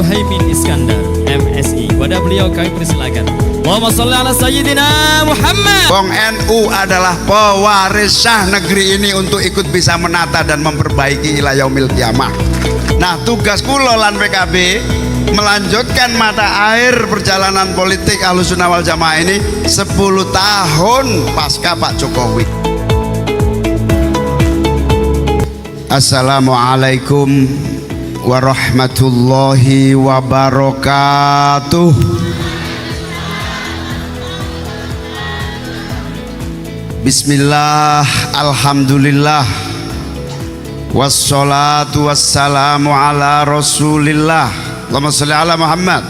Muhaimin Iskandar MSI. Kepada beliau kami persilakan. Allahumma sholli ala sayyidina Muhammad. Wong NU adalah pewaris syah negeri ini untuk ikut bisa menata dan memperbaiki ila yaumil kiamah. Nah, tugas kula lan PKB melanjutkan mata air perjalanan politik Ahlussunnah wal Jamaah ini 10 tahun pasca Pak Jokowi. Assalamualaikum warahmatullahi wabarakatuh. Bismillah, alhamdulillah, wassalatu wassalamu ala rasulillah. Allahumma sholli ala Muhammad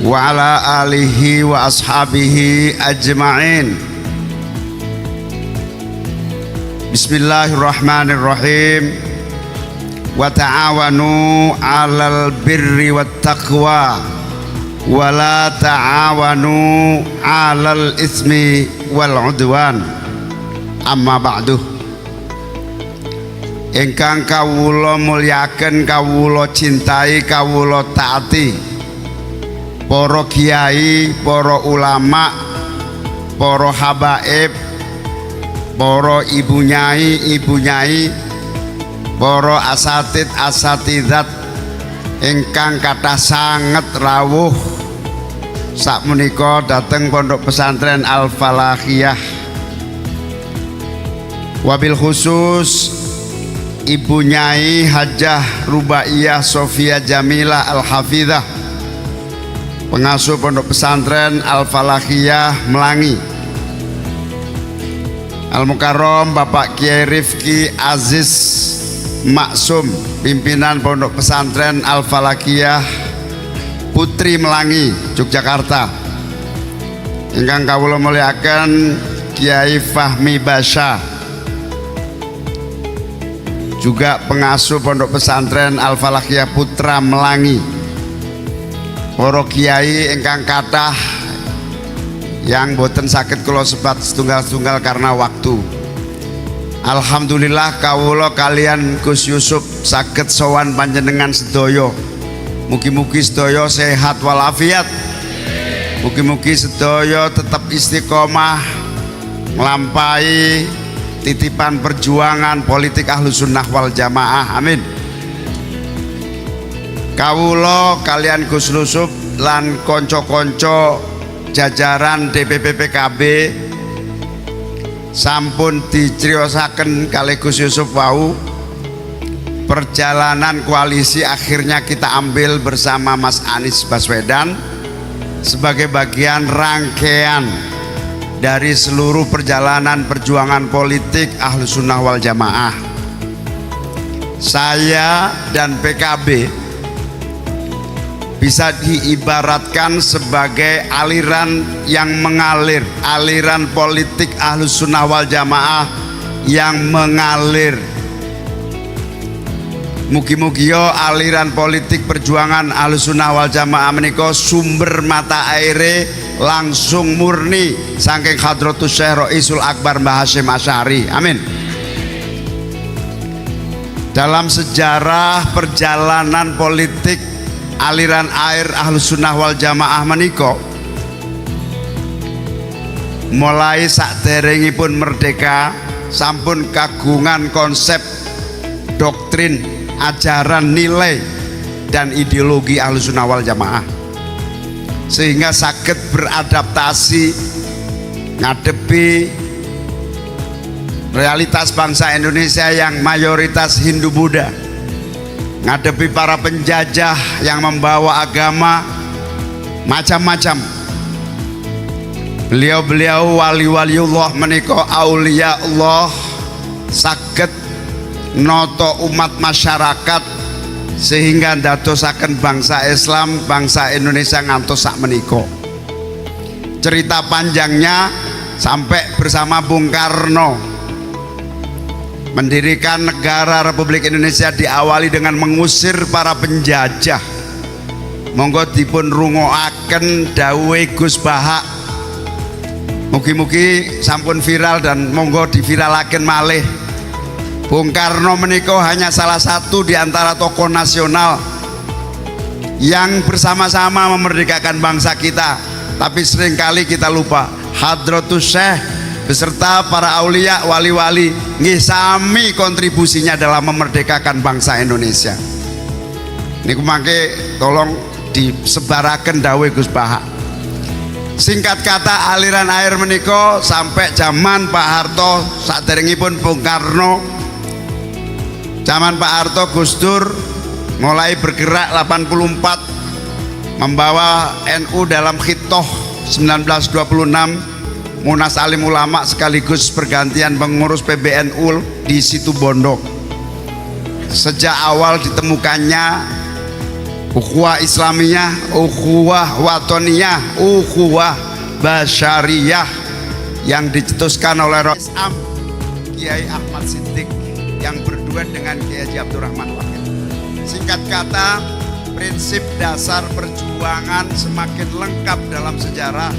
wa ala alihi wa ashabihi ajma'in. Bismillahirrahmanirrahim. Wa ta'awanu 'alal birri wat taqwa wa la ta'awanu 'alal ismi wal 'udwan. Amma ba'du. Ingkang kawula mulyaken, kawula cintai, kawula taati, para kiai, para ulama, para habaib, para ibu nyai, para asatidat ingkang kathah sanget rawuh sakmenika dhateng Pondok Pesantren Al Falahiyah. Wabil khusus Ibu Nyai Hajah Rubaiyah Sofia Jamilah Al Hafizah, pengasuh Pondok Pesantren Al Falahiyah Melangi. Al Mukarrom Bapak Kiai Rifki Aziz Maksum, pimpinan Pondok Pesantren Al Falakiyah Putri Melangi, Yogyakarta. Ingkang kawula muliaken Kiai Fahmi Basya, juga pengasuh Pondok Pesantren Al Falakiyah Putra Melangi. Para kiai ingkang kathah yang boten sakit kula sebat setunggal-setunggal karena waktu. Alhamdulillah kawula kalian Gus Yusuf saged sowan panjenengan sedaya. Mugi-mugi sedaya sehat walafiat. Mugi-mugi sedaya tetap istiqomah nglampahi titipan perjuangan politik Ahlussunnah wal Jamaah. Amin. Kawula kalian Gus Yusuf lan konco-konco jajaran DPP PKB sampun dicriosaken kali Gus Yusuf wau. Perjalanan koalisi akhirnya kita ambil bersama Mas Anies Baswedan sebagai bagian rangkaian dari seluruh perjalanan perjuangan politik Ahlussunnah wal Jamaah. Saya dan PKB bisa diibaratkan sebagai aliran yang mengalir, aliran politik Ahlussunnah wal Jamaah yang mengalir. Mugi-mugi yo aliran politik perjuangan Ahlussunnah wal Jamaah menika sumber mata aire langsung murni saking Hadratus Syekh Raisul Akbar Mbah Hasyim Asy'ari. Amin. Dalam sejarah perjalanan politik aliran air Ahlussunnah wal Jamaah menika, mulai saderengipun merdeka sampun kagungan konsep, doktrin, ajaran, nilai dan ideologi Ahlussunnah wal Jamaah, sehingga saged beradaptasi ngadepi realitas bangsa Indonesia yang mayoritas Hindu Buddha, ngadepi para penjajah yang membawa agama macam-macam. Beliau-beliau wali-waliullah menika aulia Allah saged noto umat masyarakat sehingga ndadosaken bangsa Islam, bangsa Indonesia ngantos sak menika. Cerita panjangnya sampai bersama Bung Karno mendirikan negara Republik Indonesia diawali dengan mengusir para penjajah. Monggo dipun rungokaken dawuhe Gus Bahak. Mugi-mugi sampun viral dan monggo diviralaken malih. Bung Karno menika hanya salah satu di antara tokoh nasional yang bersama-sama memerdekakan bangsa kita, tapi seringkali kita lupa Hadratus Syekh beserta para aulia wali-wali ngisami kontribusinya dalam memerdekakan bangsa Indonesia. Niku mangke tolong disebaraken dawuh Gus Bahak. Singkat kata, aliran air menika sampai zaman Pak Harto, saderengipun Bung Karno, zaman Pak Harto, Gus Dur mulai bergerak 84 membawa NU dalam Khitoh 1926, Munas Alim Ulama sekaligus pergantian pengurus PBNU di Situbondo. Sejak awal ditemukannya ukhuwah Islamiyah, ukhuwah Watoniyah, ukhuwah Basyariyah yang dicetuskan oleh Islam Kiai Ahmad Siddiq yang berduet dengan Kiai Haji Abdurrahman Wahid. Singkat kata, prinsip dasar perjuangan semakin lengkap dalam sejarah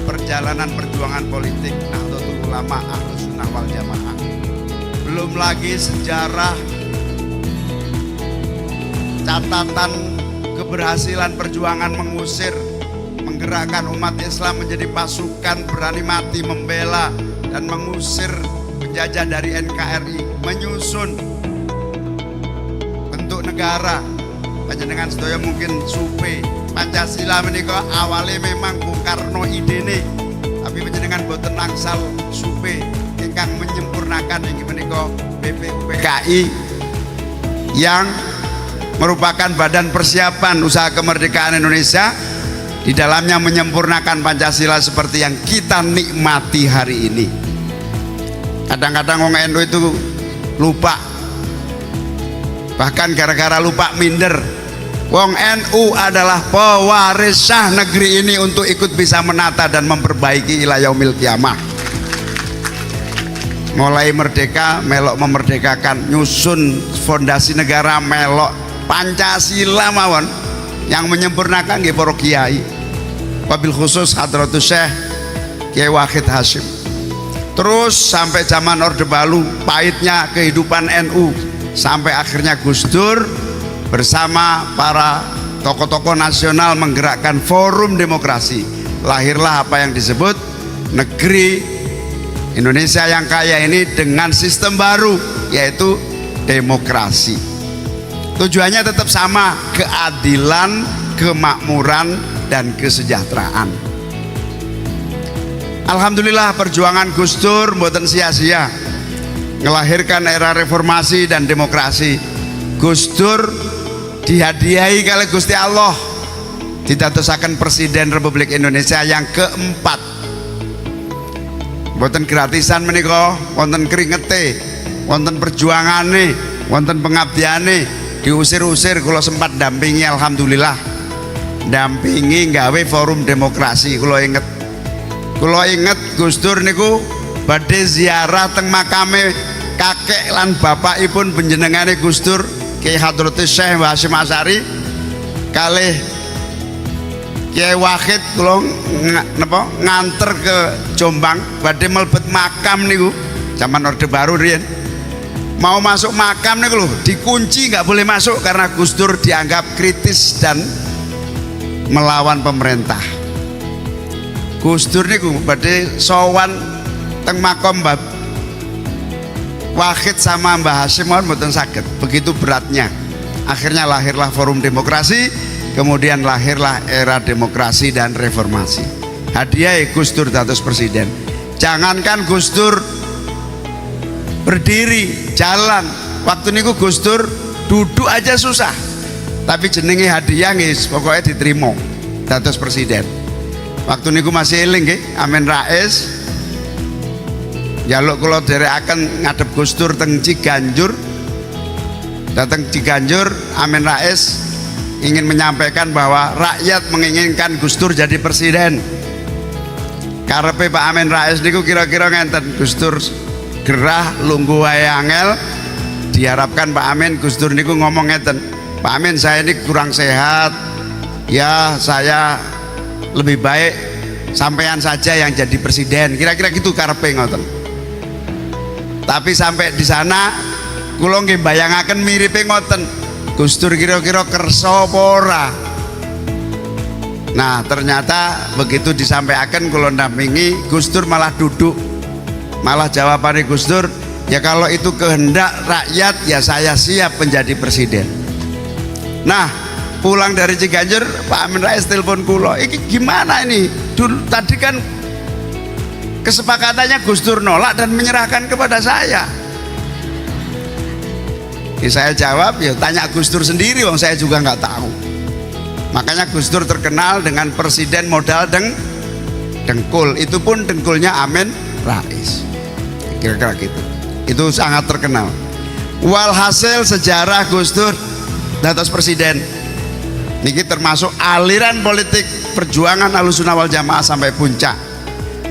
perjalanan perjuangan politik Nahdlatul Ulama Ahlus Sunnah wal Jamaah. Belum lagi sejarah catatan keberhasilan perjuangan menggerakkan umat Islam menjadi pasukan berani mati membela dan mengusir penjajah dari NKRI, menyusun bentuk negara. Panjenengan sedaya mungkin supe Pancasila menika awalnya memang Bung Karno idene, tapi panjenengan boten angsal supe ingkang menyempurnakan inggih menika BPUPKI yang merupakan badan persiapan usaha kemerdekaan Indonesia. Di dalamnya menyempurnakan Pancasila seperti yang kita nikmati hari ini. Kadang-kadang wong NU itu lupa, bahkan gara-gara lupa minder. Wong NU adalah pewaris sah negeri ini untuk ikut bisa menata dan memperbaiki ila yaumil qiyamah. Mulai merdeka melok memerdekakan, nyusun fondasi negara melok Pancasila mawon, yang menyempurnakan nggih para kiai, wabil khusus Hadratus Syekh Kiai Wahid Hasyim. Terus sampai zaman Orde Baru, pahitnya kehidupan NU, sampai akhirnya Gus Dur bersama para tokoh-tokoh nasional menggerakkan forum demokrasi. Lahirlah apa yang disebut negeri Indonesia yang kaya ini dengan sistem baru, yaitu demokrasi. Tujuannya tetap sama, keadilan, kemakmuran, dan kesejahteraan. Alhamdulillah perjuangan Gus Dur mboten sia-sia, ngelahirkan era reformasi dan demokrasi. Gus Dur dihadiahi kali Gusti Allah ditadosaken Presiden Republik Indonesia yang keempat. Mboten gratisan menika, wonten keringete, wonten perjuangane, wonten pengabdiane. Diusir-usir kula sempat dampingi, alhamdulillah. Dampingi nggawe forum demokrasi. Kula inget Gus Dur niku badhe ziarah teng makame kakek lan bapakipun panjenengane Gus Dur, Kiai Hadratus Syekh Hasyim Asy'ari kalih Kiai Wahid. Kula nganter ke Jombang badhe mlebet makam niku zaman Orde Baru riyen. Mau masuk makam niku lho dikunci, nggak boleh masuk karena Gus Dur dianggap kritis dan melawan pemerintah. Gus Dur niku badhe sowan teng makam Mbah Wahid sama Mbah Hasyim mboten saged, begitu beratnya. Akhirnya lahirlah forum demokrasi, kemudian lahirlah era demokrasi dan reformasi. Hadiah Gus Dur dados presiden. Jangankan Gus Dur berdiri jalan, waktu niku Gus Dur duduk aja susah, tapi jenenge hadiah ngis pokoknya diterima dados presiden. Waktu niku masih eling nggih, Amin Rais jaluk kula derekaken ngadep Gus Dur teng Ciganjur. Datang Ciganjur, Amin Rais ingin menyampaikan bahwa rakyat menginginkan Gus Dur jadi presiden. Karepe Pak Amin Rais niku kira-kira ngenten, Gus Dur gerah lungguh wae angel, diharapkan Pak Amin Gus Dur niku ngomong ngeten, Pak Amin saya ini kurang sehat ya, saya lebih baik sampean saja yang jadi presiden, kira-kira gitu karepe ngoten. Tapi sampai di sana kula nggih bayangaken miripe ngoten, Gus Dur kira-kira kersa apa ora Nah ternyata begitu disampaikan kula ndampingi, Gus Dur malah duduk, malah jawabannya Gus Dur, ya kalau itu kehendak rakyat ya saya siap menjadi presiden. Nah pulang dari Ciganjur Pak Amin Rais telepon kula, ini gimana ini? Dulu tadi kan kesepakatannya Gus Dur nolak dan menyerahkan kepada saya. Ya, saya jawab, ya tanya Gus Dur sendiri, wong saya juga nggak tahu. Makanya Gus Dur terkenal dengan presiden modal dengkul, itu pun dengkulnya Amin Rais, kira-kira gitu. Itu sangat terkenal. Walhasil sejarah Gus Dur dados presiden niki termasuk aliran politik perjuangan Ahlussunnah wal Jamaah sampai puncak.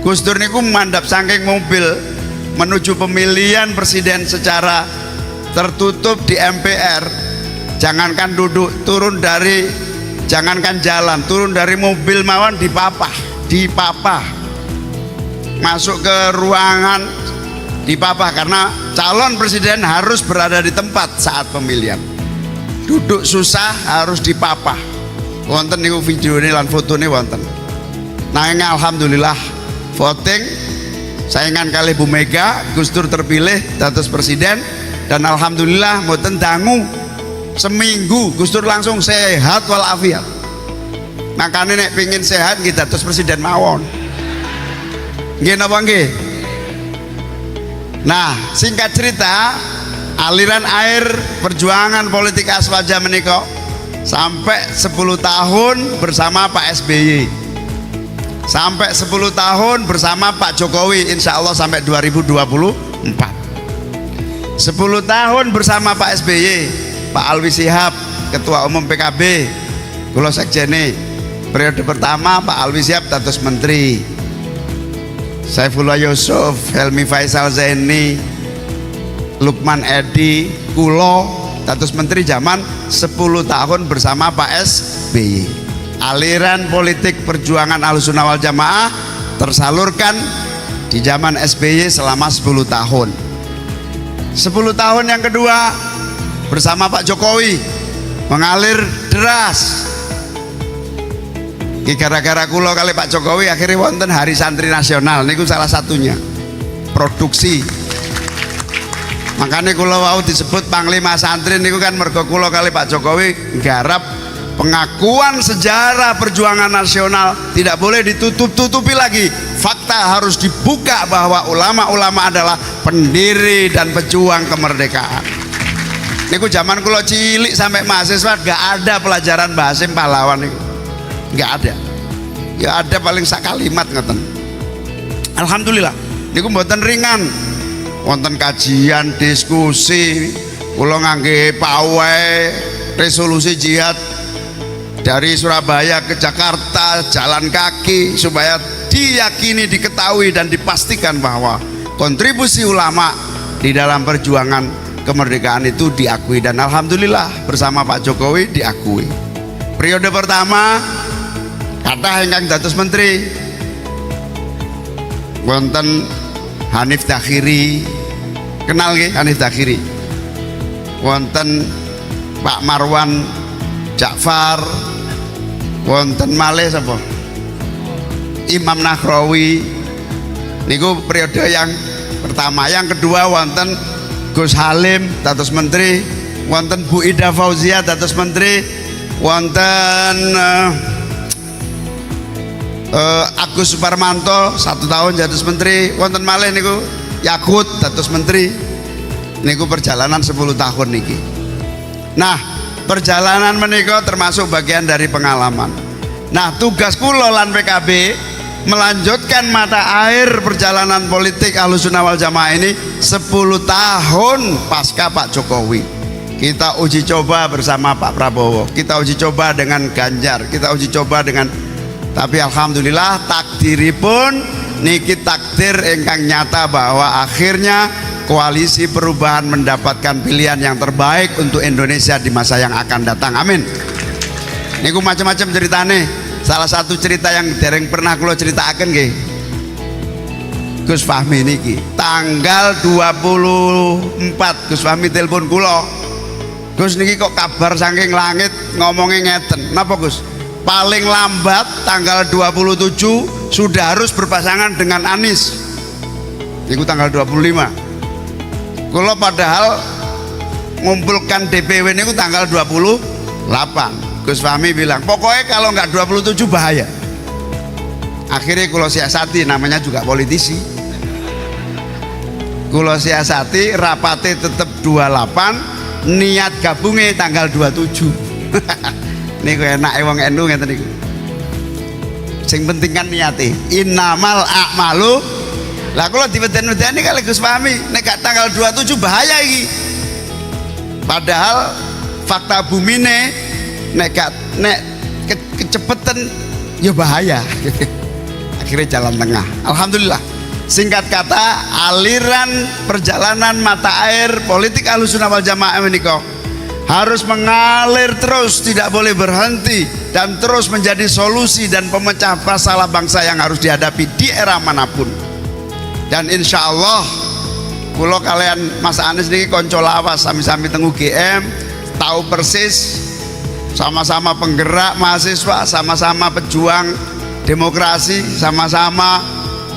Gus Dur niku mandap saking mobil menuju pemilihan presiden secara tertutup di MPR. Jangankan duduk, jangankan jalan, turun dari mobil mawon dipapah, masuk ke ruangan dipapah, karena calon presiden harus berada di tempat saat pemilihan. Duduk susah harus dipapah. Wonten niku video ini lan foto ini wonten. Nanging alhamdulillah voting saingan kali Bu Mega, Gus Dur terpilih dados presiden, dan alhamdulillah mboten dangu seminggu Gus Dur langsung sehat walafiat. Makanya nek pingin sehat kita dados presiden mawon. Nggih napa nggih? Nah, singkat cerita, aliran air perjuangan politik Aswaja menika sampai 10 tahun bersama Pak SBY, sampai 10 tahun bersama Pak Jokowi, insya Allah sampai 2024. 10 tahun bersama Pak SBY, Pak Alwi Shihab Ketua Umum PKB, kula sekjene. Periode pertama Pak Alwi Shihab dados menteri, Saifullah Yusuf, Helmi Faisal Zaini, Lukman Edi, kulo dados menteri zaman 10 tahun bersama Pak SBY. Aliran politik perjuangan Ahlussunnah wal Jamaah tersalurkan di zaman SBY selama 10 tahun. 10 tahun yang kedua bersama Pak Jokowi mengalir deras. Gara-gara kulo kali Pak Jokowi akhirnya wonten Hari Santri Nasional, niku salah satunya produksi. Makanya kulo wau disebut Panglima Santri niku kan mergo kulo kali Pak Jokowi garap pengakuan sejarah perjuangan nasional, tidak boleh ditutup-tutupi lagi. Fakta harus dibuka bahwa ulama-ulama adalah pendiri dan pejuang kemerdekaan. Niku zaman kulo cilik sampai mahasiswa gak ada pelajaran bahasa pahlawan niku. Gak ada. Ya ada paling sak kalimat ngeten. Alhamdulillah niku mboten ringan. Wonten kajian, diskusi, kula ngangge pawai resolusi jihad dari Surabaya ke Jakarta jalan kaki supaya diyakini, diketahui dan dipastikan bahwa kontribusi ulama di dalam perjuangan kemerdekaan itu diakui, dan alhamdulillah bersama Pak Jokowi diakui. Periode pertama kathah ingkang dados menteri wonten Hanif Dakhiri, kenal nggih Hanif Dakhiri, wonten Pak Marwan Ja'far, wonten malih sapa Imam Nahrawi, niku periode yang pertama. Yang kedua wonten Gus Halim dados menteri, wonten Bu Ida Fauzia dados menteri, wonten Agus Suparmanto 1 tahun dados menteri, wonten malih niku Yakut dados menteri. Niku perjalanan 10 tahun niki. Nah, perjalanan menika termasuk bagian dari pengalaman. Nah, tugas kula lan PKB melanjutkan mata air perjalanan politik Ahlussunnah wal Jamaah ini 10 tahun pasca Pak Jokowi. Kita uji coba bersama Pak Prabowo, kita uji coba dengan Ganjar, kita uji coba dengan, tapi alhamdulillah takdiripun niki takdir ingkang nyata bahwa akhirnya koalisi perubahan mendapatkan pilihan yang terbaik untuk Indonesia di masa yang akan datang. Amin. Niku macam-macam ceritane. Salah satu cerita yang dereng pernah kula ceritakan nggih, Gus Fahmi niki tanggal 24 Gus Fahmi telepon kula, Gus niki kok kabar saking langit ngomongnya ngeten. Napa Gus? paling lambat tanggal 27 sudah harus berpasangan dengan Anies. Itu tanggal 25. Kalau padahal ngumpulkan DPW ini tanggal 28. Gus Fahmi bilang pokoknya kalau nggak 27 bahaya. Akhirnya kalau siasati, namanya juga politisi, kalau siasati rapate tetap 28, niat gabungnya tanggal 27. Ini kok enak wong NU ngeten niku. Sing penting kan niate. Innamal a'malu. Lah kula diweden-wedeni kali Gus Fahmi, nek gak tanggal 27 bahaya iki. Padahal fakta bumine nek kecepetan ya bahaya. Akhirnya jalan tengah. Alhamdulillah. Singkat kata, aliran perjalanan mata air politik Ahlussunnah wal Jamaah menika harus mengalir terus, tidak boleh berhenti, dan terus menjadi solusi dan pemecah masalah bangsa yang harus dihadapi di era manapun. Dan insya Allah kulo kalian Mas Anies niki konco lawas sami-sami teng UGM, tahu persis, sama-sama penggerak mahasiswa, sama-sama pejuang demokrasi, sama-sama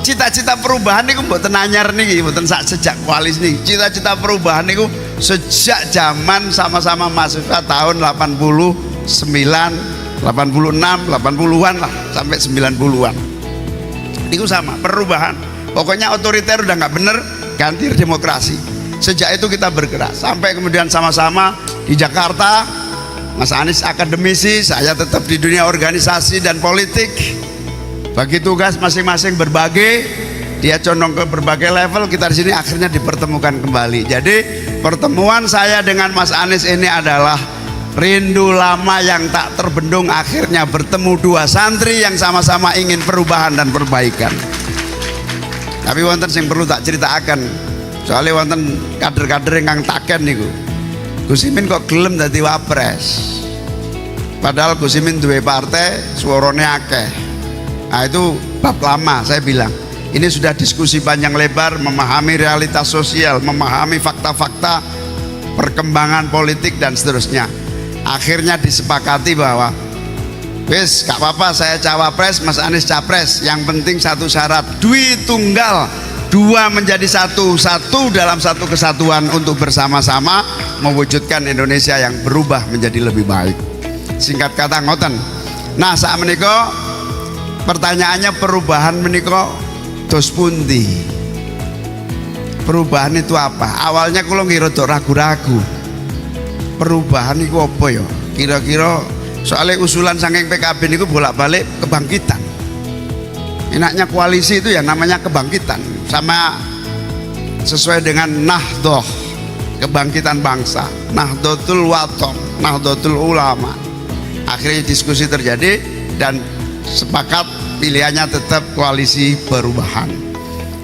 cita-cita perubahan niku mboten anyar niki, mboten sejak koalisi niki. Cita-cita perubahan niku sejak zaman sama-sama mahasiswa tahun 89, 86, 80-an lah sampai 90-an. Niku sama perubahan. Pokoknya otoriter udah nggak bener, ganti demokrasi. Sejak itu kita bergerak sampai kemudian sama-sama di Jakarta. Mas Anies akademisi, saya tetap di dunia organisasi dan politik. Bagi tugas masing-masing berbagai, dia condong ke berbagai level, kita di sini akhirnya dipertemukan kembali. Jadi pertemuan saya dengan Mas Anies ini adalah rindu lama yang tak terbendung, akhirnya bertemu dua santri yang sama-sama ingin perubahan dan perbaikan. Tapi wonten sing perlu tak ceritakan, soalnya wonten kader-kader yang taken niku. Gus Imin kok gelem dadi wapres, padahal Gus Imin duwe partai suarane akeh. Nah itu bab lama. Saya bilang ini sudah diskusi panjang lebar, memahami realitas sosial, memahami fakta-fakta perkembangan politik dan seterusnya. Akhirnya disepakati bahwa wes gak apa-apa saya cawapres, Mas Anies capres, yang penting satu syarat, dui tunggal, dua menjadi satu, satu dalam satu kesatuan untuk bersama-sama mewujudkan Indonesia yang berubah menjadi lebih baik. Singkat kata ngoten. Nah saat menika pertanyaannya, perubahan menika dos pundi? Perubahan itu apa? Awalnya kula ngira ragu-ragu. Perubahan itu apa ya? Kira-kira soalnya usulan saking PKB niku bolak-balik kebangkitan. Enaknya koalisi itu ya namanya kebangkitan, sama sesuai dengan Nahdhah, kebangkitan bangsa, Nahdlatul Wathon, Nahdlatul Ulama. Akhirnya diskusi terjadi dan sepakat pilihannya tetap koalisi perubahan.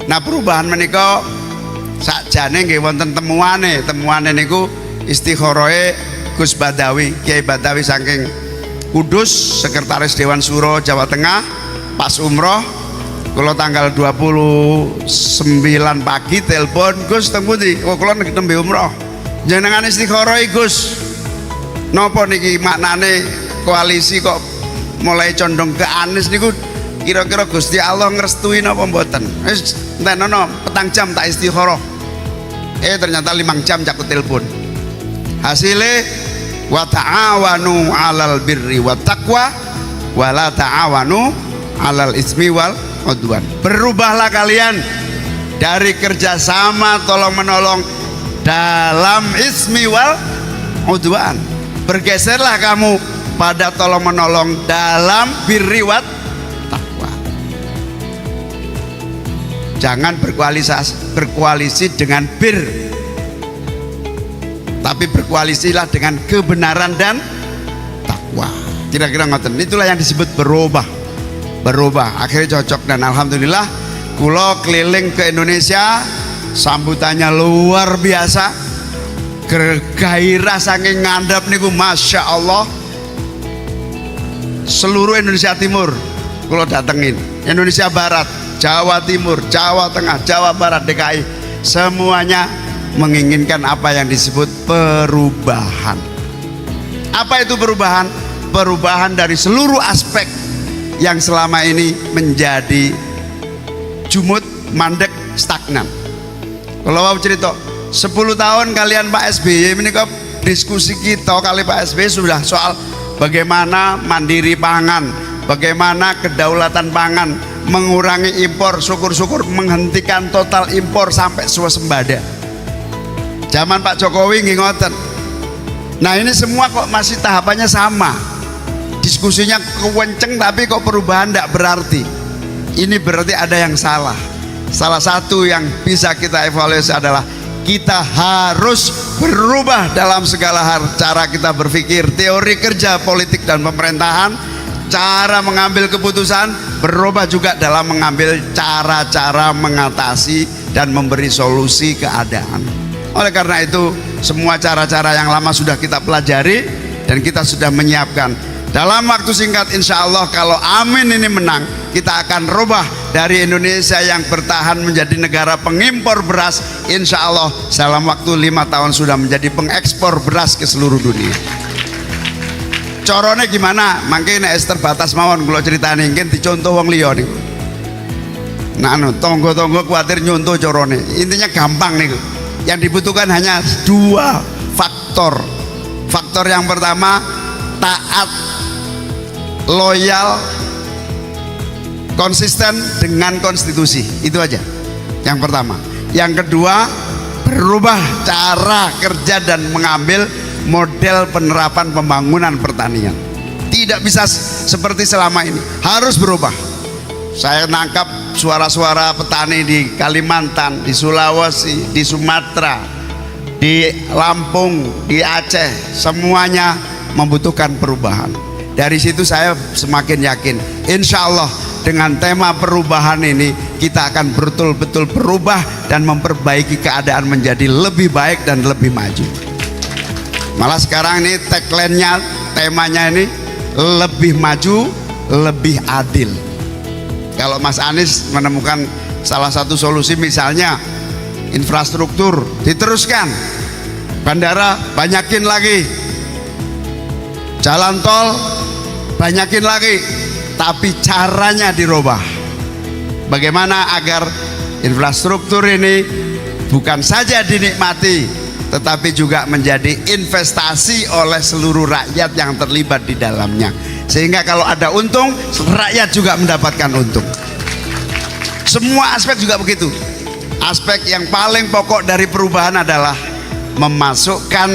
Nah perubahan menika sakjane nggih wonten temuane niku istikhoroe Gus Badawi, Kiai Badawi saking Kudus, Sekretaris Dewan Suro Jawa Tengah, pas umroh kalau tanggal 29 pagi telepon, Gus teng pundi? Oh kula nembe umroh. Jenengan istikhoroe Gus, napa niki maknane koalisi kok mulai condong ke Anies niku, kira-kira Gusti Allah ngrestui napa mboten? Wis entenono petang jam tak istikharah. Ternyata 5 jam cakut telepon. Hasilnya wa ta'awanu 'alal birri wat taqwa wa la ta'awanu 'alal ismi wal udwan. Berubahlah kalian dari kerjasama tolong menolong dalam ismi wal udwan. Bergeserlah kamu pada tolong menolong dalam birri wat taqwa. Jangan berkoalisi dengan bir, tapi berkoalisilah dengan kebenaran dan takwa. Kira-kira ngoten. Itulah yang disebut berubah. Akhirnya cocok dan alhamdulillah kula keliling ke Indonesia, sambutannya luar biasa. Gairah saking ngandap niku masya Allah. Seluruh Indonesia Timur kula datengin, Indonesia Barat, Jawa Timur, Jawa Tengah, Jawa Barat, DKI, semuanya menginginkan apa yang disebut perubahan. Apa itu perubahan? perubahan dari seluruh aspek yang selama ini menjadi jumut, mandek, stagnan. Kalau mau cerita 10 tahun kalian Pak SBY ini kok diskusi kita kali Pak SBY sudah soal bagaimana mandiri pangan, bagaimana kedaulatan pangan, mengurangi impor, syukur-syukur menghentikan total impor sampai swasembada. Zaman Pak Jokowi ngingoten. Nah ini semua kok masih tahapannya sama, diskusinya kewenceng tapi kok perubahan tidak berarti. Ini berarti ada yang salah. Salah satu yang bisa kita evaluasi adalah kita harus berubah dalam segala hal, cara kita berpikir, teori kerja politik dan pemerintahan, cara mengambil keputusan, berubah juga dalam mengambil cara-cara mengatasi dan memberi solusi keadaan. Oleh karena itu semua cara-cara yang lama sudah kita pelajari dan kita sudah menyiapkan. Dalam waktu singkat insya Allah kalau amin ini menang, kita akan rubah dari Indonesia yang bertahan menjadi negara pengimpor beras, insya Allah dalam waktu 5 tahun sudah menjadi pengekspor beras ke seluruh dunia. Corone gimana? Makanya es terbatas mawon kalau ceritanya mungkin dicontoh wong liya niku. Nah tonggo-tonggo khawatir nyontoh corone. Intinya gampang nih. Yang dibutuhkan hanya 2 faktor. Faktor yang pertama taat, loyal, konsisten dengan konstitusi. Itu aja yang pertama. Yang kedua berubah cara kerja dan mengambil model penerapan pembangunan pertanian. Tidak bisa seperti selama ini, harus berubah. Saya nangkap suara-suara petani di Kalimantan, di Sulawesi, di Sumatera, di Lampung, di Aceh, semuanya membutuhkan perubahan. Dari situ saya semakin yakin, insya Allah dengan tema perubahan ini kita akan betul-betul berubah dan memperbaiki keadaan menjadi lebih baik dan lebih maju. Malah sekarang ini tagline-nya, temanya ini lebih maju, lebih adil. Kalau Mas Anies menemukan salah satu solusi misalnya infrastruktur diteruskan, bandara banyakin lagi, jalan tol banyakin lagi, tapi caranya dirubah. Bagaimana agar infrastruktur ini bukan saja dinikmati tetapi juga menjadi investasi oleh seluruh rakyat yang terlibat di dalamnya, sehingga kalau ada untung rakyat juga mendapatkan untung. Semua aspek juga begitu. Aspek yang paling pokok dari perubahan adalah memasukkan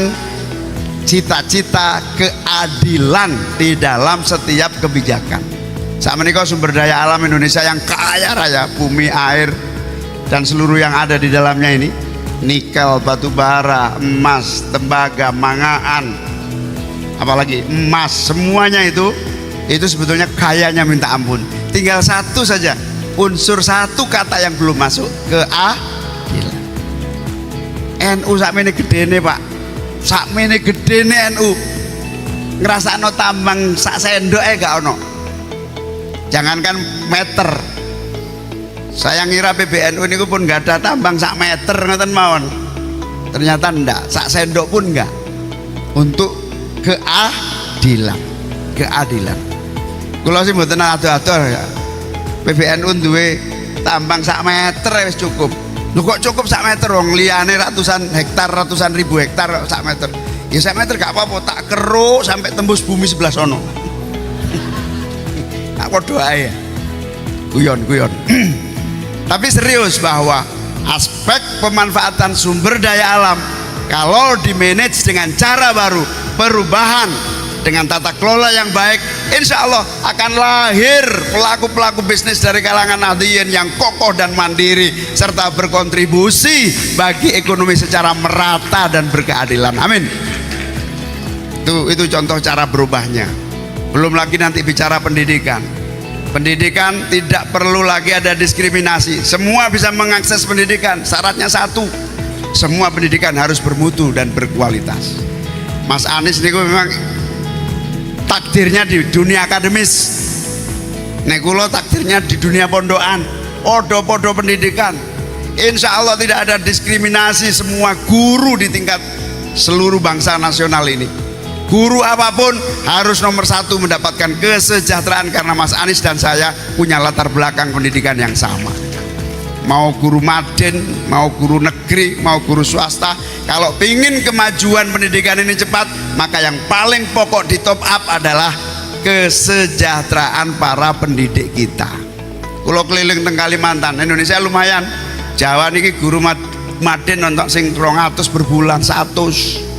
cita-cita keadilan di dalam setiap kebijakan. Saat menikah sumber daya alam Indonesia yang kaya raya, bumi, air dan seluruh yang ada di dalamnya ini, nikel, batu bara, emas, tembaga, mangaan, apalagi emas, semuanya itu sebetulnya kayanya minta ampun. Tinggal satu saja, unsur satu kata yang belum masuk, keadilan. NU sakmene gedene Pak, sakmene gedene NU, ngrasakno tambang sak sendok gak ono. Jangankan meter, saya ngira PBNU ini pun gak ada tambang sak meter ngoten mawon. Ternyata ndak, sak sendok pun enggak. Untuk keadilan, keadilan. Kula sih mboten ado-ado ya. PBNU duwe tambang sak meter wis cukup. Lho kok cukup sak meter, wong liyane ratusan hektar, ratusan ribu hektar sak meter. Ya sak meter gak apa-apa, tak keruk sampai tembus bumi sebelah sono. Aku doa ya. Guyon. Tapi serius bahwa aspek pemanfaatan sumber daya alam kalau dimanage dengan cara baru, perubahan dengan tata kelola yang baik, insya Allah akan lahir pelaku-pelaku bisnis dari kalangan nahdiyin yang kokoh dan mandiri serta berkontribusi bagi ekonomi secara merata dan berkeadilan. Amin. Itu contoh cara berubahnya. Belum lagi nanti bicara pendidikan. Pendidikan tidak perlu lagi ada diskriminasi, semua bisa mengakses pendidikan. Syaratnya satu, semua pendidikan harus bermutu dan berkualitas. Mas Anies ini memang takdirnya di dunia akademis, nekulo takdirnya di dunia pondokan, podo-podo pendidikan. Insya Allah tidak ada diskriminasi, semua guru di tingkat seluruh bangsa nasional ini Guru apapun harus nomor satu mendapatkan kesejahteraan, karena Mas Anies dan saya punya latar belakang pendidikan yang sama. Mau guru maden, mau guru negeri, mau guru swasta, kalau ingin kemajuan pendidikan ini cepat, maka yang paling pokok di top up adalah kesejahteraan para pendidik kita. Kalau keliling teng Kalimantan, Indonesia lumayan. Jawa niki guru maden nonton sing 200 per bulan, 100.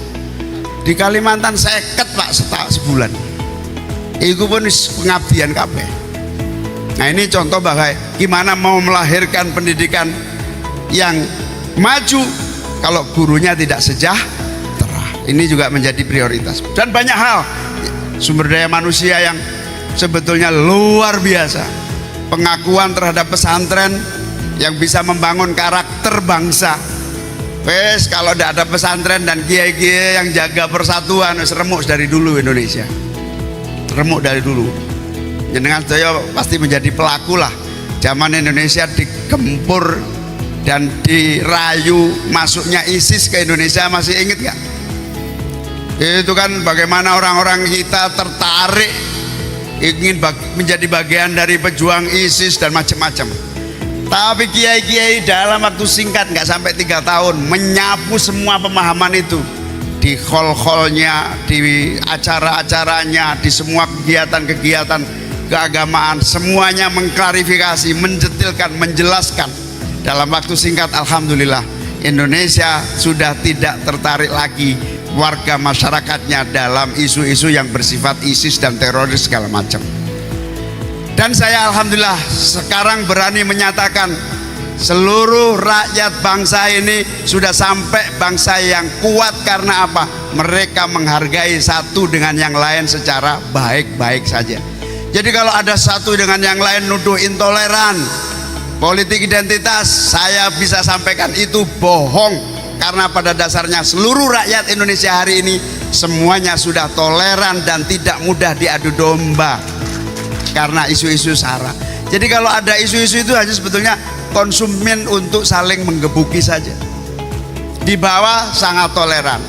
Di Kalimantan 50 Pak sebulan. Iku pun pengabdian kabeh. Nah, ini contoh bagaimana mau melahirkan pendidikan yang maju kalau gurunya tidak sejahtera. Ini juga menjadi prioritas. Dan banyak hal sumber daya manusia yang sebetulnya luar biasa. Pengakuan terhadap pesantren yang bisa membangun karakter bangsa. Wes, kalau tidak ada pesantren dan kiai-kiai yang jaga persatuan, wes remuk dari dulu Indonesia. Remuk dari dulu. Jenengan saya pasti menjadi pelaku lah. Zaman Indonesia digempur dan dirayu masuknya ISIS ke Indonesia, masih ingat gak? Itu kan bagaimana orang-orang kita tertarik ingin menjadi bagian dari pejuang ISIS dan macam-macam. Tapi kiai-kiai dalam waktu singkat, nggak sampai 3 tahun, menyapu semua pemahaman itu di hall-hallnya, di acara-acaranya, di semua kegiatan-kegiatan keagamaan, semuanya mengklarifikasi, menjetilkan, menjelaskan. Dalam waktu singkat, alhamdulillah, Indonesia sudah tidak tertarik lagi warga masyarakatnya dalam isu-isu yang bersifat ISIS dan teroris segala macam. Dan saya alhamdulillah sekarang berani menyatakan seluruh rakyat bangsa ini sudah sampai bangsa yang kuat. Karena apa? Mereka menghargai satu dengan yang lain secara baik-baik saja. Jadi kalau ada satu dengan yang lain nuduh intoleran, politik identitas, saya bisa sampaikan itu bohong. Karena pada dasarnya seluruh rakyat Indonesia hari ini semuanya sudah toleran dan tidak mudah diadu domba karena isu-isu sara. Jadi kalau ada isu-isu itu hanya sebetulnya konsumen untuk saling menggebuki saja. Di bawah sangat toleran.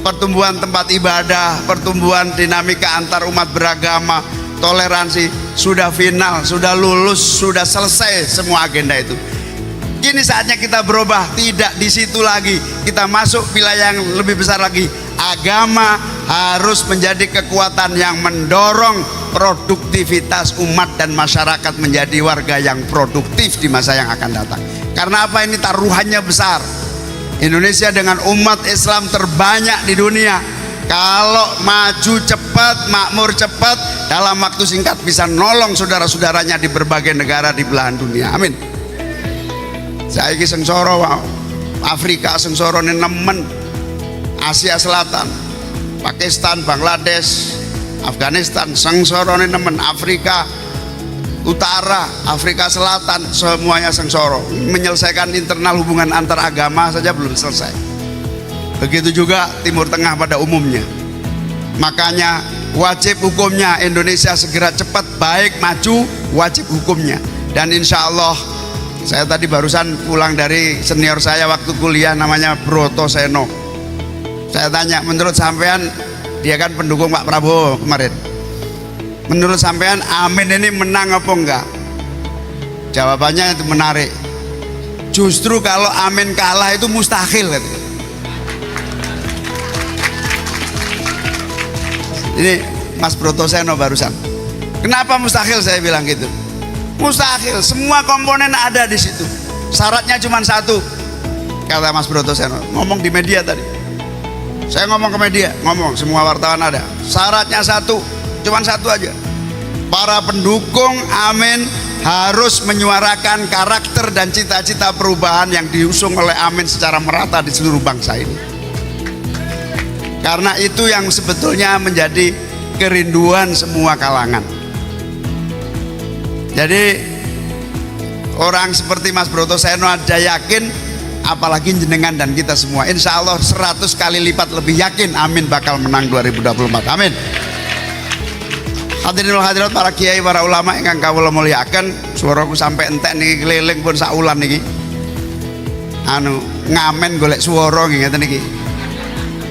Pertumbuhan tempat ibadah, pertumbuhan dinamika antar umat beragama, toleransi sudah final, sudah lulus, sudah selesai semua agenda itu. Kini saatnya kita berubah, tidak di situ lagi. Kita masuk wilayah yang lebih besar lagi. Agama harus menjadi kekuatan yang mendorong produktivitas umat dan masyarakat menjadi warga yang produktif di masa yang akan datang. Karena apa? Ini taruhannya besar. Indonesia dengan umat Islam terbanyak di dunia, kalau maju cepat, makmur cepat, dalam waktu singkat bisa nolong saudara-saudaranya di berbagai negara di belahan dunia. Amin. Saya ini sengsoro Afrika, sengsoro nemen, Asia Selatan, Pakistan, Bangladesh, Afghanistan, sengsoro nemen, Afrika Utara, Afrika Selatan, semuanya sengsoro. Menyelesaikan internal hubungan antar agama saja belum selesai. Begitu juga Timur Tengah pada umumnya. Makanya wajib hukumnya Indonesia segera cepat baik maju, wajib hukumnya. Dan insya Allah, saya tadi barusan pulang dari senior saya waktu kuliah, namanya Broto Seno. Saya tanya, menurut sampean, dia kan pendukung Pak Prabowo kemarin, menurut sampean Amin ini menang apa enggak? Jawabannya itu menarik. Justru kalau Amin kalah itu mustahil. Ini Mas Broto Seno barusan. Kenapa mustahil saya bilang gitu? Mustahil, semua komponen ada di situ. Syaratnya cuma satu, kata Mas Broto Seno, ngomong di media tadi. Saya ngomong ke media, ngomong, semua wartawan ada. Syaratnya satu, cuma satu aja. Para pendukung Amin harus menyuarakan karakter dan cita-cita perubahan yang diusung oleh Amin secara merata di seluruh bangsa ini. Karena itu yang sebetulnya menjadi kerinduan semua kalangan. Jadi orang seperti Mas Broto Seno ada yakin, apalagi jenengan dan kita semua, insya Allah 100 kali lipat lebih yakin Amin bakal menang 2024. Amin. Hadirin wal hadirat, para kiai, para ulama ingkang kawula mulyakaken, suaraku sampai entek niki keliling pun saulan niki. Ngamen golek swara nggih ngeten niki.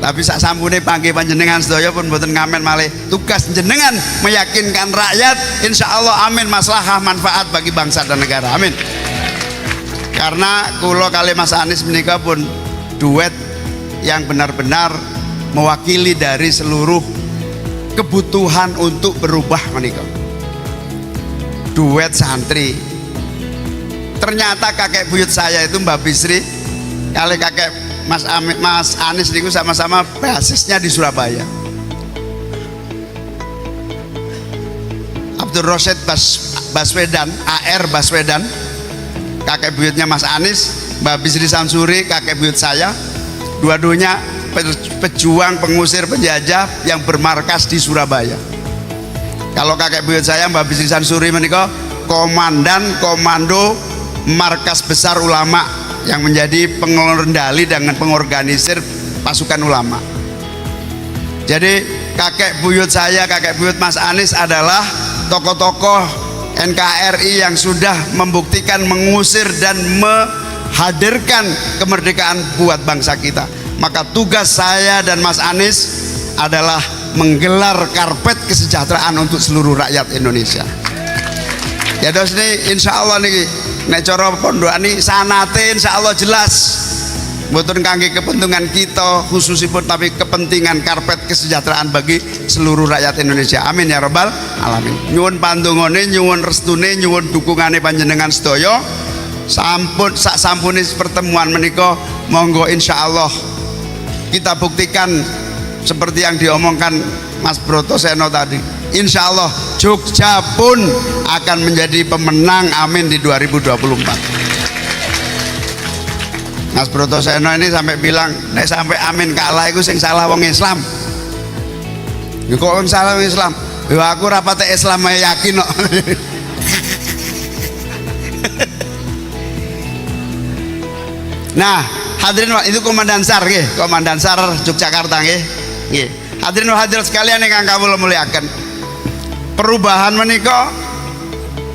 Tapi sak sampune panggih panjenengan sedaya pun mboten ngamen malih. Tugas jenengan meyakinkan rakyat, insya Allah amin, maslahah manfaat bagi bangsa dan negara, amin. Karena kula kali Mas Anies menika pun duet yang benar-benar mewakili dari seluruh kebutuhan untuk berubah menika. Duet santri. Ternyata kakek buyut saya itu Mbak Bisri kali kakek Mas Anies niku sama-sama basisnya di Surabaya. Abdul Rosyid Baswedan, AR Baswedan, kakek buyutnya Mas Anies. Mbak Bisri Samsuri, kakek buyut saya. Dua-duanya pejuang pengusir penjajah yang bermarkas di Surabaya. Kalau kakek buyut saya Mbak Bisri Samsuri menika komandan komando markas besar ulama yang menjadi pengendali dan pengorganisir pasukan ulama. Jadi kakek buyut saya, kakek buyut Mas Anies adalah tokoh-tokoh NKRI yang sudah membuktikan mengusir dan menghadirkan kemerdekaan buat bangsa kita. Maka tugas saya dan Mas Anies adalah menggelar karpet kesejahteraan untuk seluruh rakyat Indonesia. Ya dos ini insya Allah nih nek cara pondokan ini sanate insya Allah jelas mboten kangge kepentingan kita khususipun, tapi kepentingan karpet kesejahteraan bagi seluruh rakyat Indonesia, amin ya rabbal alamin. Nyuwun pandongane, nyuwun restune, nyuwun dukungane panjenengan sedaya. Sampun sak sampune pertemuan menika monggo insya Allah kita buktikan seperti yang diomongkan Mas Broto Seno tadi. Insya Allah Jogja pun akan menjadi pemenang, amin, di 2024. Mas Broto Seno ini sampai bilang, nek sampai amin kalah itu sing salah wong Islam. Ya kok wong salah wong Islam? Ya aku rapate Islam yakin kok. Nah, hadirin itu Komandan SAR nggih, Komandan SAR Yogyakarta nggih. Nggih. Hadirin hadirat sekalian ingkang kawula muliaken. Perubahan menika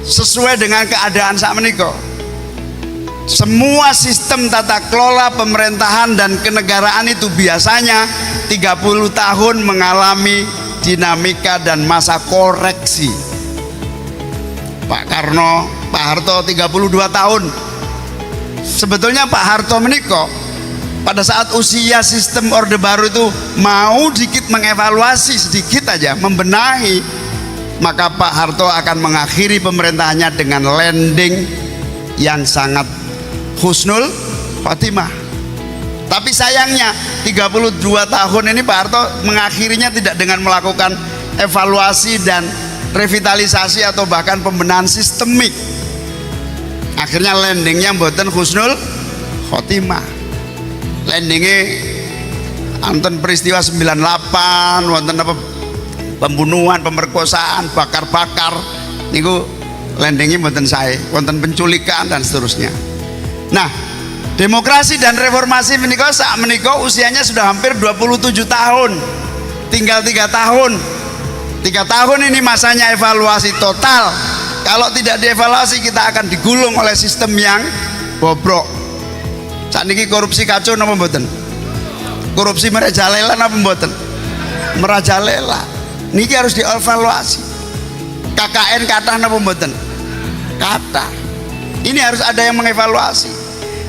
sesuai dengan keadaan saat menika. Semua sistem tata kelola pemerintahan dan kenegaraan itu biasanya 30 tahun mengalami dinamika dan masa koreksi. Pak Karno, Pak Harto 32 tahun. Sebetulnya Pak Harto menika pada saat usia sistem Orde Baru itu mau dikit mengevaluasi sedikit aja, membenahi, maka Pak Harto akan mengakhiri pemerintahannya dengan landing yang sangat husnul khotimah. Tapi sayangnya 32 tahun ini Pak Harto mengakhirinya tidak dengan melakukan evaluasi dan revitalisasi atau bahkan pembenahan sistemik. Akhirnya landingnya mboten husnul khotimah. Landingnya wonten peristiwa 98, wonten apa pembunuhan, pemerkosaan, bakar-bakar niku landingnya mboten sae, wonten penculikan dan seterusnya. Nah, demokrasi dan reformasi menika sak menika usianya sudah hampir 27 tahun. Tinggal 3 tahun. 3 tahun ini masanya evaluasi total. Kalau tidak dievaluasi kita akan digulung oleh sistem yang bobrok. Sakniki korupsi kacau napa mboten? Korupsi merajalela napa mboten? Merajalela. Niki harus dievaluasi. KKN kathah napa mboten? Kathah. Ini harus ada yang mengevaluasi.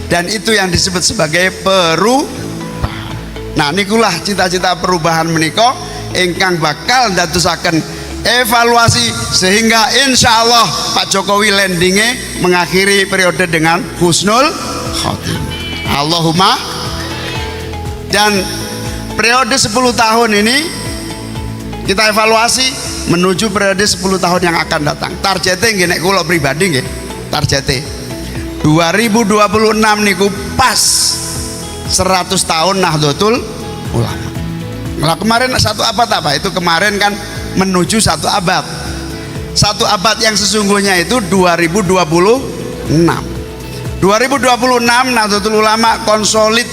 Dan itu yang disebut sebagai perubahan. Nah, nikulah cita-cita perubahan menika ingkang bakal ndadosaken evaluasi sehingga insya Allah Pak Jokowi landingnya mengakhiri periode dengan husnul khotimah. Allahumma. Dan periode 10 tahun ini kita evaluasi menuju periode 10 tahun yang akan datang. Targetnya nggih nek kula pribadi nggih, targetnya 2026 niku pas 100 tahun Nahdlatul Ulama. Nah, kemarin 1 abad apa? Itu kemarin kan menuju 1 abad. 1 abad yang sesungguhnya itu 2026. 2026 Nahdlatul Ulama konsolid,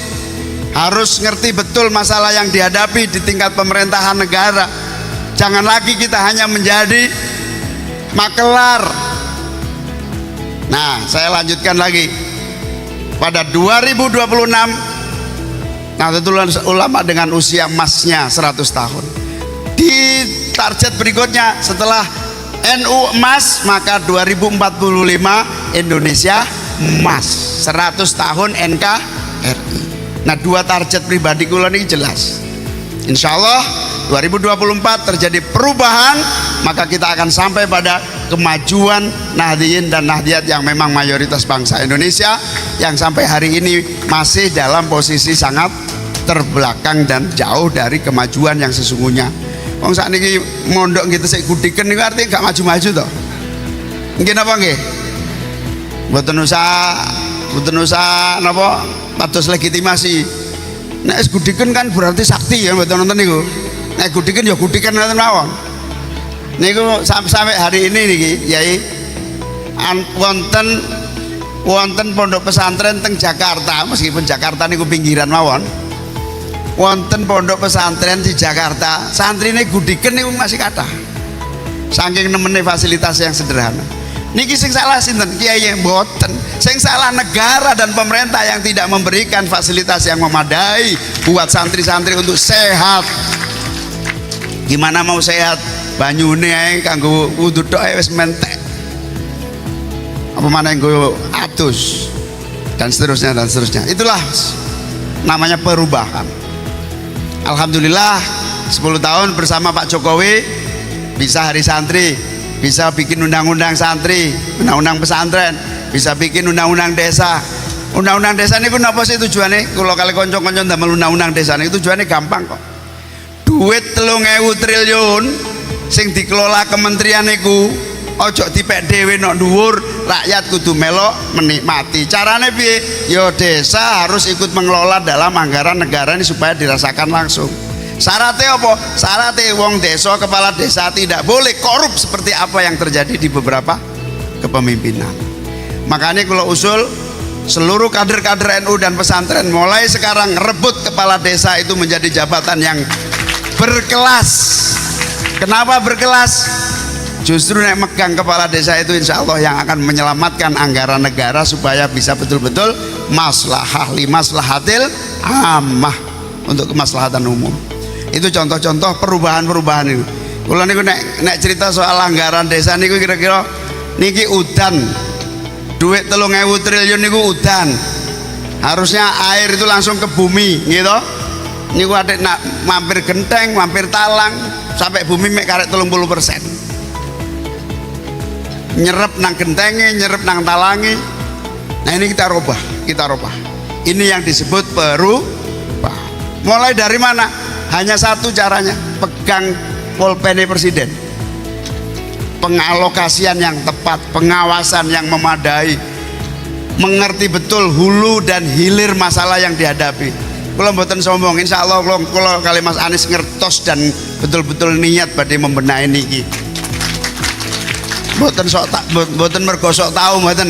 harus ngerti betul masalah yang dihadapi di tingkat pemerintahan negara. Jangan lagi kita hanya menjadi makelar. Nah, saya lanjutkan lagi. Pada 2026 Nahdlatul Ulama dengan usia emasnya 100 tahun. Di target berikutnya setelah NU emas, maka 2045 Indonesia emas, 100 tahun NKRI. Nah, dua target pribadi kula ini jelas. Insya Allah 2024 terjadi perubahan, maka kita akan sampai pada kemajuan Nahdliyin dan Nahdliyat yang memang mayoritas bangsa Indonesia yang sampai hari ini masih dalam posisi sangat terbelakang dan jauh dari kemajuan yang sesungguhnya. Wong sakniki mondok gitu sik gudiken niku artinya gak maju-maju toh. Nggih napa nggih? Mboten usah napa pados legitimasi. Nek wis gudiken kan berarti sakti ya mboten nonton niku. Nek gudiken ya gudiken ngoten mawon. Niku sampai hari ini niki Yai wonten pondok pesantren teng Jakarta, meskipun Jakarta niku pinggiran mawon. Wonten pondok pesantren di Jakarta, santrine gudiken niku masih kathah. Saking nemene fasilitas yang sederhana. Niki sing salah sinten? Kiai mboten. Sing salah negara dan pemerintah yang tidak memberikan fasilitas yang memadai buat santri-santri untuk sehat. Gimana mau sehat? Banyune ae kanggo wudu tok ae wis mentek. Apa maneh nggo atus dan seterusnya dan seterusnya. Itulah namanya perubahan. Alhamdulillah 10 tahun bersama Pak Jokowi bisa hari santri, bisa bikin undang-undang santri, undang-undang pesantren, bisa bikin undang-undang desa. Undang-undang desa niku napa sih tujuannya? Kalau kali konco-konco ndamel undang-undang desa niku tujuannya gampang kok. Duit 3.000 triliun sing dikelola kementerian niku ojo dipek dhewe nok dhuwur, rakyat kudu melok menikmati. Carane piye? Yo desa harus ikut mengelola dalam anggaran negara ini supaya dirasakan langsung. Syaratnya apa? Syaratnya wong desa, kepala desa tidak boleh korup seperti apa yang terjadi di beberapa kepemimpinan. Makanya kalau usul seluruh kader-kader NU dan pesantren mulai sekarang rebut kepala desa itu menjadi jabatan yang berkelas. Kenapa berkelas? Justru nek megang kepala desa itu insya Allah yang akan menyelamatkan anggaran negara supaya bisa betul-betul maslahah limaslahatil ammah, untuk kemaslahatan umum. Itu contoh-contoh perubahan-perubahan itu. Kalau niku nek cerita soal anggaran desa niku kira-kira niki udan duit 3.000 triliun niku udan. Harusnya air itu langsung ke bumi gitu. Niku adek nak mampir genteng, mampir talang sampai bumi mek karek 30%. Nyerep nang gentenge, nyerep nang talangi. Nah ini kita robah. Ini yang disebut perubahan. Mulai dari mana? Hanya satu caranya, pegang pulpene presiden. Pengalokasian yang tepat, pengawasan yang memadai, mengerti betul hulu dan hilir masalah yang dihadapi. Kalau mboten sombong, insya Allah kalau kali Mas Anies ngertos dan betul-betul niat badhe membenahi niki. Mboten mergo sok tahu mboten.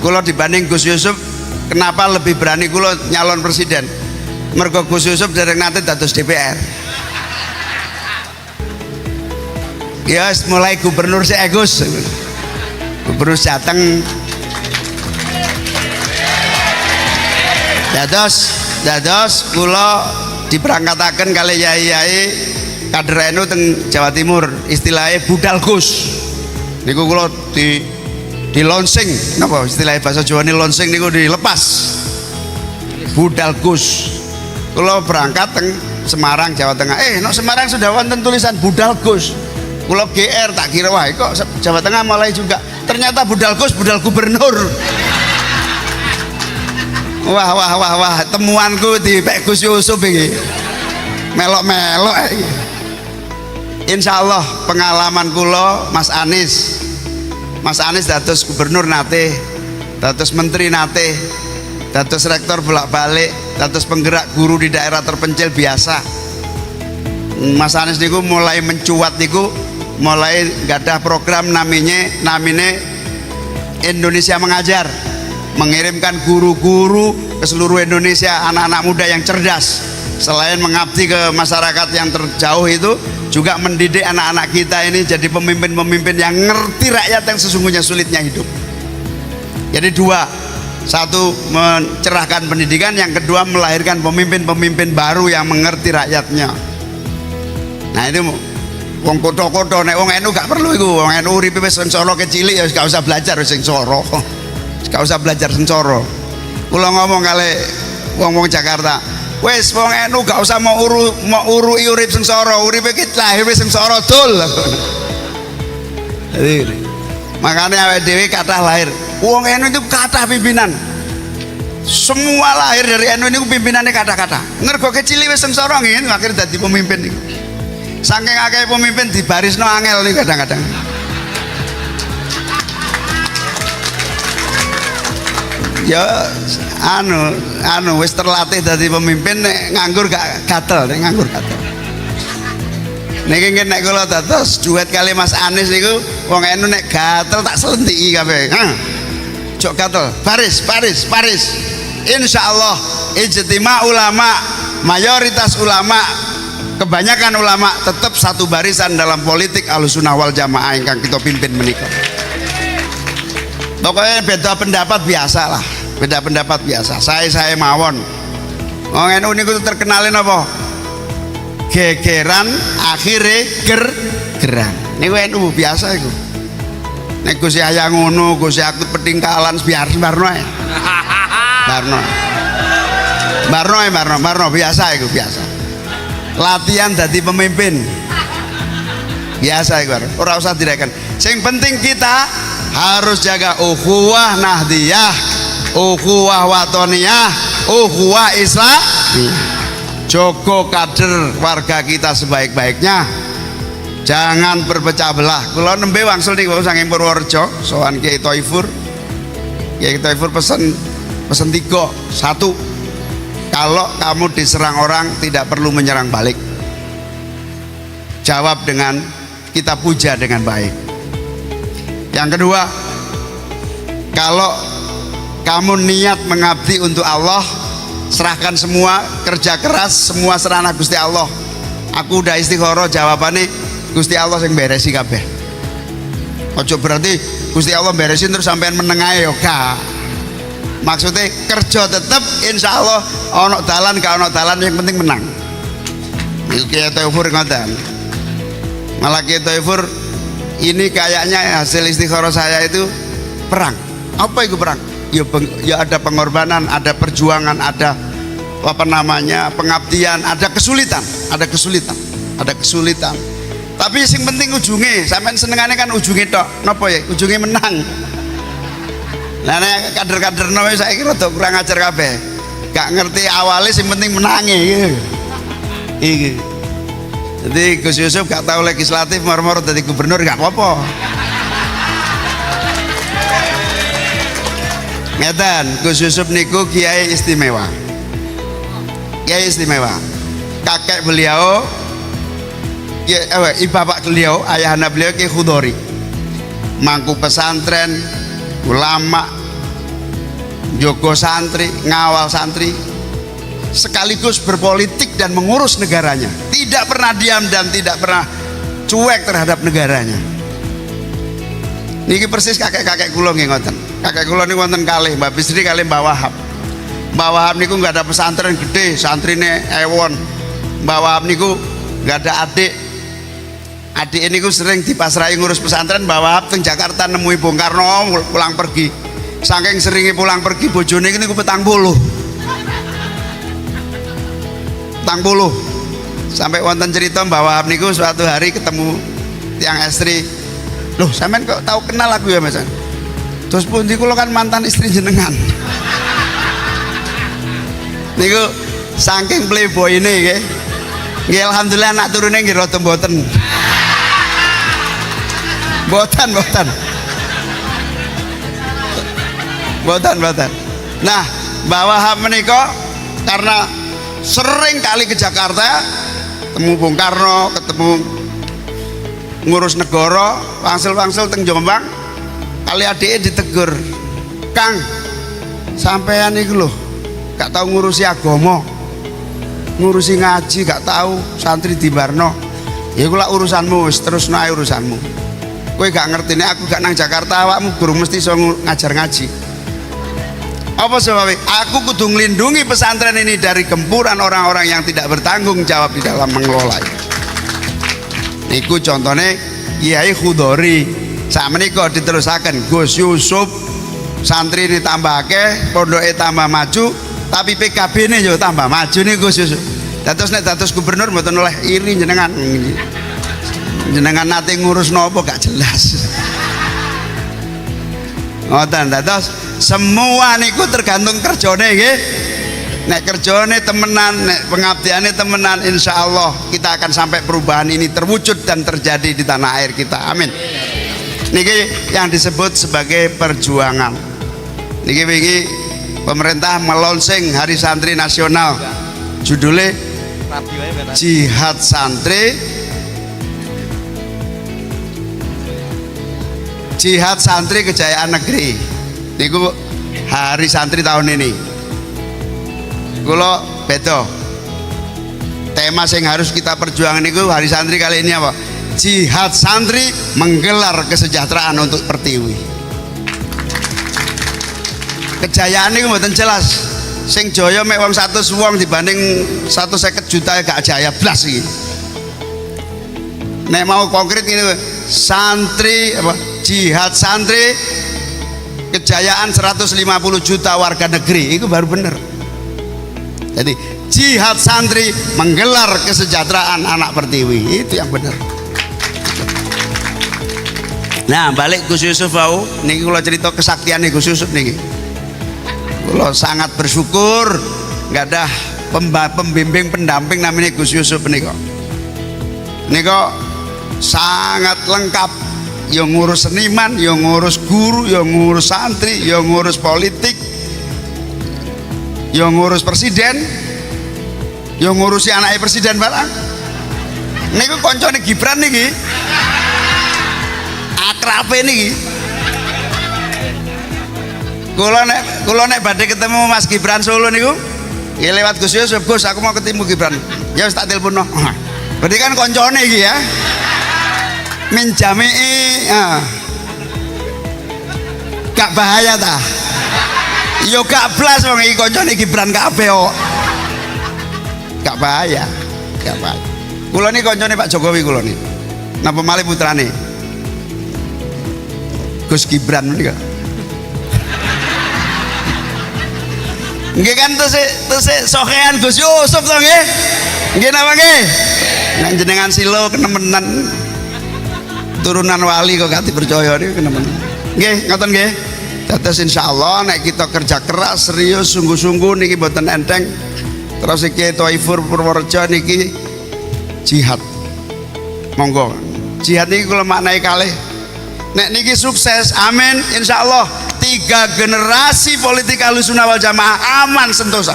Kula dibanding Gus Yusuf, kenapa lebih berani kula nyalon presiden? Mergo Gus Yusuf dereng nate dados DPR. Ya mulai gubernur sik Gus. Gubernur Jateng. Dados kula diberangkataken kali yai-yai kader NU teng Jawa Timur, istilahnya budal Gus. Niku kula di launching, napa istilahnya bahasa Jawa ini launching niku dilepas. Budal Gus. Kula berangkat teng Semarang, Jawa Tengah. No Semarang sudah wonten tulisan budal Gus. Kula GR tak kira wah kok Jawa Tengah mulai juga. Ternyata budal Gus, budal gubernur. Wah, temuanku di Pak Gus Yusuf iki. Melok-melok iki. Insya Allah pengalaman kula Mas Anies dados gubernur nate, dados menteri nate, dados rektor bolak-balik, dados penggerak guru di daerah terpencil biasa. Mas Anies niku mulai mencuat niku, mulai gadah program namine Indonesia Mengajar, mengirimkan guru-guru ke seluruh Indonesia, anak-anak muda yang cerdas. Selain mengabdi ke masyarakat yang terjauh itu, juga mendidik anak-anak kita ini jadi pemimpin-pemimpin yang ngerti rakyat yang sesungguhnya sulitnya hidup. Jadi dua, Satu, mencerahkan pendidikan, yang kedua melahirkan pemimpin-pemimpin baru yang mengerti rakyatnya. Nah itu wong koto-koto, nek wong NU gak perlu iku. Wong NU uripe wis sengsara kecilik ya gak usah belajar sing soro. Gak usah belajar sengsara. Kula ngomong kali wong-wong Jakarta, wis wong NU gak usah mau urui urip sengsara, uripe ki lahir wis sengsara dul. Jadi makanya awake dhewe kathah lahir. Wong NU itu kathah pimpinan. Semua lahir dari NU ini pimpinannya kathah-kathah. Ngergo kecilik wis sengsara ngene akhirnya dadi pemimpin niku. Saking akeh pemimpin dibarisno angel nih kadang-kadang. Ya anu wis terlatih dadi pemimpin, nek nganggur gak gatel, nek nganggur gatel. Niki nek kula dados duet kali Mas Anies niku wong NU nek gatel tak selentiki kabeh. Jok gatel, baris. Insyaallah ijtima ulama, mayoritas ulama, kebanyakan ulama tetap satu barisan dalam politik Ahlussunnah wal Jamaah ingkang kita pimpin menika. Pokoknya beda pendapat biasa lah, beda pendapat biasa. Saya mawon. Wong NU niku terkenalin apa? Gegeran akhirnya geran. Niku NU biasa iku. Nek Gus Yahya ngono, Gus Yakut petingkalan barno ae. Barno biasa iku biasa. Latihan dadi pemimpin biasa iku, ora usah direken. Sing penting kita harus jaga ukhuwah nahdiyah, ukhuwah watoniyah, ukhuwah islamiyah. Joko kader warga kita sebaik-baiknya, jangan berpecah belah. Kula nembe wangsul niku saking Purworejo sowan Kiai Thoifur. Kiai Thoifur pesen 3. 1, kalau kamu diserang orang tidak perlu menyerang balik, jawab dengan kita puja dengan baik. Yang kedua, kalau kamu niat mengabdi untuk Allah, serahkan semua, kerja keras, semua serana Gusti Allah. Aku udah istighoro, jawabannya Gusti Allah yang beresi kabeh. Ojo berarti Gusti Allah beresin terus sampean menengahe yo gak. Maksudnya kerja tetap insya Allah ono dalan gak ono dalan, yang penting menang. Kiai Thoifur ngoten. Malah Kiai Thoifur ini kayaknya hasil istighoro saya itu perang. Apa itu perang? Ya ada pengorbanan, ada perjuangan, ada apa namanya pengabdian, ada kesulitan. Tapi yang penting ujungnya, sampean senengannya kan ujungnya tok. Napa ya? Ujungnya menang. Nah, kader-kader nopo saya kira tuh kurang ajar kabeh. Gak ngerti awalnya, yang penting menangnya gitu. Iki. Jadi Gus Yusuf gak tahu legislatif, mor-mor jadi gubernur gak apa-apa. Ngeten, Gus Yusuf niku kiai istimewa. Kiai istimewa. Kakek beliau, bapak beliau, ayahanda beliau Kiai Khudori. Mangku pesantren, ulama, jogo santri, ngawal santri, sekaligus berpolitik dan mengurus negaranya. Tidak pernah diam dan tidak pernah cuek terhadap negaranya. Niki persis kakek-kakek kula nggih ngoten. Kakek kula niku wonten kalih, Mbak Bisri kalih Mbak Wahab. Mbak Wahab niku nggak ada pesantren gede, santrine ewon. Mbak Wahab niku nggak ada adik. Adik ini ku sering dipasrai ngurus pesantren. Mbak Wahab teng Jakarta nemui Bung Karno pulang pergi. Saking seringnya pulang pergi, bojone niku 40. Sampai wonten cerita Mbak Wahab niku suatu hari ketemu tiang istri. Loh, sampean kok tahu kenal aku ya Mas? Terus pundi kula kan mantan istri jenengan. Niku saking playboy ini nggih. Nggih alhamdulillah anak turune nggih rada mboten. Boten. Nah, Mbak Wahab menika karena sering kali ke Jakarta, ketemu Bung Karno, ketemu ngurus negara, wangsul teng Jombang, kali adike ditegur, Kang, sampean iku lho gak tahu ngurusi agama, ngurusi ngaji gak tahu, santri di Barno. Ya iku lak urusanmu, wis terusno ae urusanmu. Kowe gak ngerti nek aku gak nang Jakarta, awakmu guru mesti iso ngajar ngaji. Apa sebabnya? Aku kudu nglindungi pesantren ini dari gempuran orang-orang yang tidak bertanggung jawab di dalam mengelola. Niku contohnya Kiai Khudori. Sakmenika diterusaken Gus Yusuf, santri ini tambah akeh, pondoke tambah maju, tapi PKB ini yo tambah maju nih Gus Yusuf. Dados nek dados gubernur mboten oleh iri jenengan. Jenengan nate ngurus nopo gak jelas. Ngoten dados semua niku tergantung kerjane nggih. Nek kerjane temenan, nek pengabdiane temenan, insya Allah kita akan sampai perubahan ini terwujud dan terjadi di tanah air kita. Amin. Niki yang disebut sebagai perjuangan. Niki wingi pemerintah melonsing Hari Santri Nasional. Judulnya Jihad Santri, Jihad Santri Kejayaan Negeri. Niku Hari Santri tahun ini. Kulo beto. Tema yang harus kita perjuangkan niku Hari Santri kali ini apa? Jihad Santri menggelar kesejahteraan untuk Pertiwi. Kejayaan niku mboten jelas. Sing jaya mek wong 100 wong dibanding 150 juta gak jaya blas iki. Nek mau konkret ini santri apa? Jihad Santri kejayaan 150 juta warga negeri itu baru bener. Jadi Jihad Santri menggelar kesejahteraan anak Pertiwi, itu yang benar. Nah balik Gus Yusuf wau niki kula cerita kesaktian nih Gus Yusuf niki. Kula sangat bersyukur nggak ada pembimbing pendamping namanya Gus Yusuf niko. Niko sangat lengkap, yang ngurus seniman, yang ngurus guru, yang ngurus santri, yang ngurus politik, yang ngurus presiden, yang ngurusi anaknya presiden barang. Niku koncone Gibran niki. Akrabe niki. Kula nek badhe ketemu Mas Gibran Solo niku, ya lewat Gus Yusuf, Gus aku mau ketemu Gibran. Ya wis tak teleponno. Berarti kan koncone iki ya. Min jami'i gak bahaya ta? Yo gak blas wong iki koncone Gibran kabeh kok. Gak bahaya, gak bahaya. Kula niki koncone Pak Jokowi kula niki. Napa malih putrane? Gus Gibran menika. Nggih kan terus sokean Gus Yusuf to nggih. Nggih napa nggih? Nek jenengan silo kenemenan turunan wali kok gak dipercaya niku kenemenan. Nggih, ngoten nggih. Dados insyaallah nek kita kerja keras serius sungguh-sungguh niki mboten enteng. Terus iki Thaifur Purworejo niki jihad. Monggo. Jihad niki kula maknai kalih. Nek niki sukses, amin insyaallah 3 generasi politik Ahlussunnah wal Jamaah aman sentosa.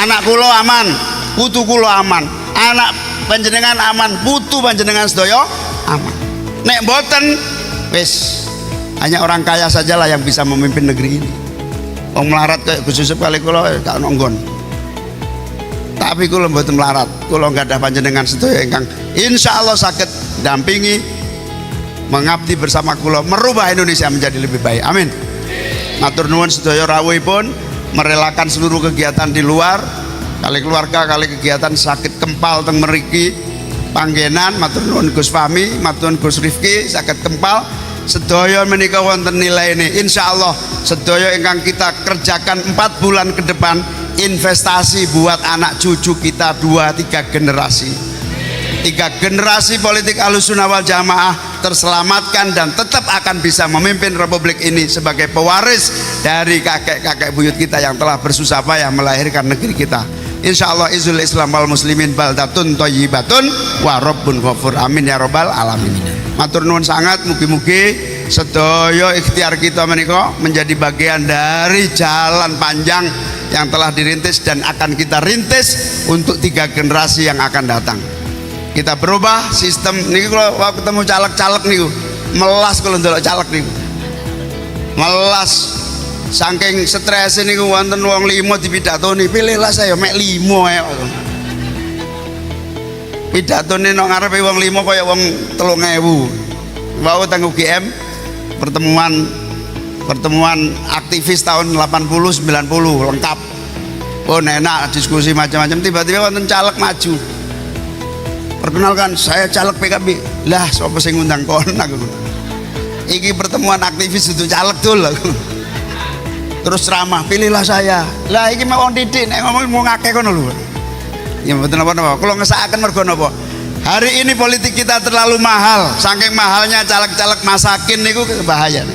Anak kula aman, putu kula aman. Anak panjenengan aman, putu panjenengan sedaya aman. Nek mboten wis hanya orang kaya sajalah yang bisa memimpin negeri ini. Wong melarat kayak Gus Yusuf kali kula gak nonggon. Tapi kula mboten melarat, kula gadah panjenengan sedaya ingkang insyaallah saged dampingi mengabdi bersama kula merubah Indonesia menjadi lebih baik. Amin. Matur nuwun sedaya rawuhipun merelakan seluruh kegiatan di luar, kali keluarga, kali kegiatan sakit kempal teng mriki panggenan. Matur nuwun Gus Fahmi, matur nuwun Gus Rifki sakit kempal. Sedaya menika wonten nilai ini. Insyaallah sedaya ingkang kita kerjakan 4 bulan ke depan investasi buat anak cucu kita 2-3 generasi. 3 generasi politik Ahlussunnah wal Jamaah terselamatkan dan tetap akan bisa memimpin republik ini sebagai pewaris dari kakek-kakek buyut kita yang telah bersusah payah melahirkan negeri kita. Insyaallah izul Islam wal muslimin baldatun thayyibatun wa rabbun ghafur. Amin ya rabbal alamin. Matur nuwun sangat, mugi-mugi sedaya ikhtiar kita menika menjadi bagian dari jalan panjang yang telah dirintis dan akan kita rintis untuk 3 generasi yang akan datang. Kita berubah sistem niku kalau ketemu caleg-caleg niku melas kalau ndelok caleg niku. Melas saking stres niku wonten wong 5 dipidatoni, pilihlah saya mek 5 ae. Pidatone nang ngarepe wong 5 kaya wong 3000. Wau teng UGM pertemuan pertemuan aktivis tahun 80 90 lengkap. Oh enak diskusi macam-macam, tiba-tiba wonten caleg maju. Perkenalkan, saya caleg PKB. Lah sapa sing ngundang kon aku. Iki pertemuan aktivis itu caleg dul. Terus ceramah, pilihlah saya. Lah iki mau wong titik nek ngomong mau ngakeh kono lho. Ya mboten napa-napa. Kula ngesakaken mergo napa? Hari ini politik kita terlalu mahal. Saking mahalnya caleg-caleg masakin niku bahaya.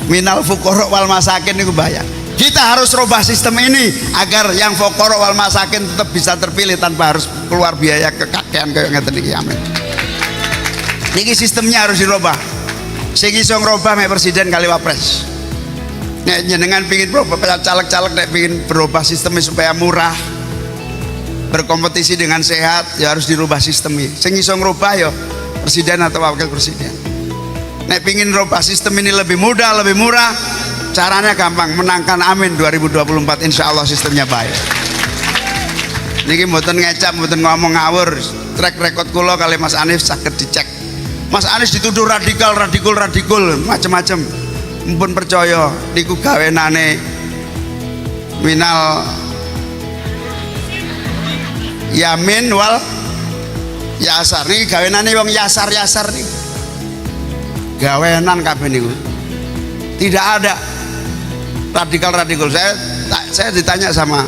Minal fuqara wal masakin niku bahaya. Kita harus rubah sistem ini agar yang fuqara wal masakin tetap bisa terpilih tanpa harus keluar biaya kekakean kayak ngeten iki. Amin. Niki sistemnya harus dirubah. Sing iso ngrubah mek presiden kali wapres. Nek jenengan pengin caleg-caleg nek pengin berubah sistemnya supaya murah, berkompetisi dengan sehat, ya harus dirubah sistemnya. Sing iso ngrubah ya presiden atau wakil presiden. Nek pengin rubah sistem ini lebih mudah, lebih murah, caranya gampang, menangkan amin 2024 insya Allah sistemnya baik. Niki mboten ngecap, mboten ngomong ngawur. Track record kula kali Mas Anies saged dicek. Mas Anies dituduh radikal macam-macam. Mumpun percaya niku gawenane minal yamin wal yasar. Niki gawenane wong yasar-yasar niki. Gawenan kabeh niku. Tidak ada radikal. Saya ditanya sama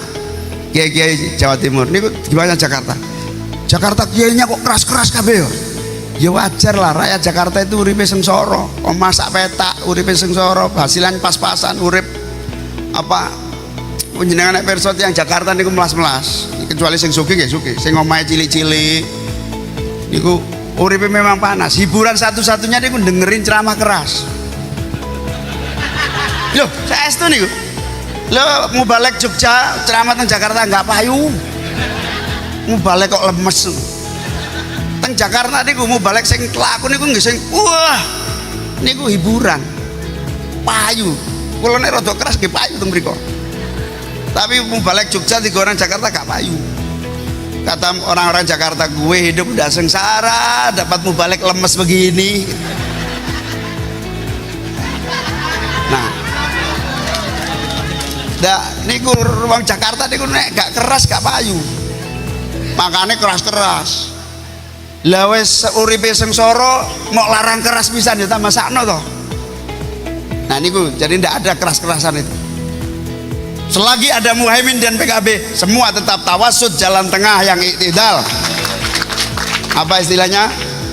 kiai-kiai Jawa Timur, niku gimana Jakarta? Jakarta kiainya kok keras-keras kabeh ya? Ya wajar lah, rakyat Jakarta itu uripe sengsara, masak petak, uripe sengsara, hasilan pas-pasan, urip apa panjenengan nek pirsa yang Jakarta niku melas-melas, kecuali sing sugih nggih sugih, sing omahe cilik-cilik niku uripe memang panas. Hiburan satu-satunya niku dengerin ceramah keras. Loh, saya itu niku. Lo mau balik Jogja, ceramah teng Jakarta nggak payu. Mau balik kok lemes. Teng Jakarta niku mau balik sing kelaku niku nggih sing wah. Niku hiburan. Payu. Kula nek rada keras nggih payu teng mriku. Tapi mau balik Jogja di orang Jakarta gak payu. Kata orang-orang Jakarta, gue hidup udah sengsara, dapat mau balik lemes begini. Nah, niku ruang Jakarta niku nek gak keras gak payu. Makanya keras-keras. Lah wis uripe sengsara mau larang keras pisan ya tambah sakno to. Nah niku jadi ndak ada keras-kerasan itu. Selagi ada Muhaimin dan PKB, semua tetap tawasud, jalan tengah yang iktidal. Apa istilahnya?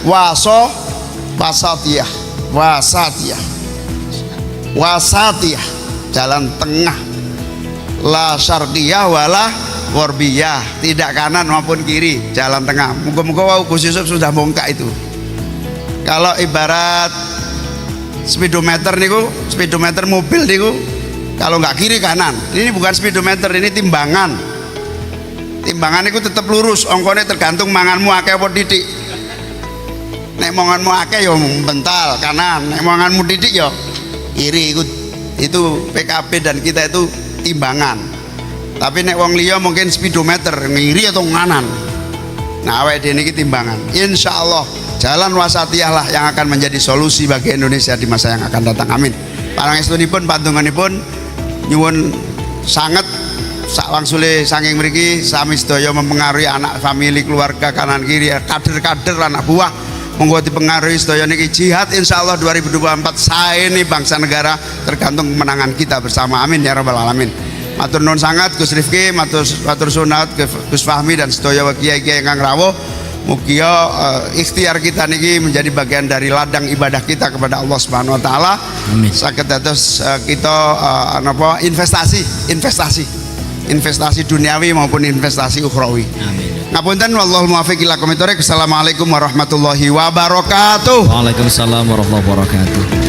Wasatiyah. Jalan tengah. La syarqiyah wala gharbiyah, tidak kanan maupun kiri, jalan tengah. Muga-muga Gus Yusuf sudah bongkak itu. Kalau ibarat speedometer niku, speedometer mobil niku, kalau nggak kiri kanan, ini bukan speedometer, ini timbangan. Timbangan itu tetap lurus, ongkone tergantung manganmu akeh apa titik. Nek manganmu akeh ya bental kanan, nek manganmu titik ya kiri. Itu PKB dan kita itu timbangan. Tapi nek wong liya mungkin speedometer ngiri atau nganan. Nah awake dhewe niki timbangan. Insya Allah jalan wasatiyah lah yang akan menjadi solusi bagi Indonesia di masa yang akan datang. Amin. Pangestunipun pantunganipun nyuwun sangat sak wangsule saking mriki sami sedaya mempengaruhi anak famili keluarga kanan kiri kader-kader anak buah monggo dipengaruhi sedaya niki jihad insyaallah 2024 saene bangsa negara tergantung kemenangan kita bersama. Amin ya rabbal alamin. Matur nuwun sangat Gus Rifki, matur sunat Gus Fahmi dan sedaya kiai-kiai ingkang rawuh. Mugia ikhtiar kita niki menjadi bagian dari ladang ibadah kita kepada Allah Subhanahu wa taala. Amin. Saged dados kita investasi duniawi maupun investasi ukhrawi. Amin. Ngapunten wallahul muwaffiq ila aqwamit thoriq. Assalamualaikum warahmatullahi wabarakatuh. Waalaikumsalam warahmatullahi wabarakatuh.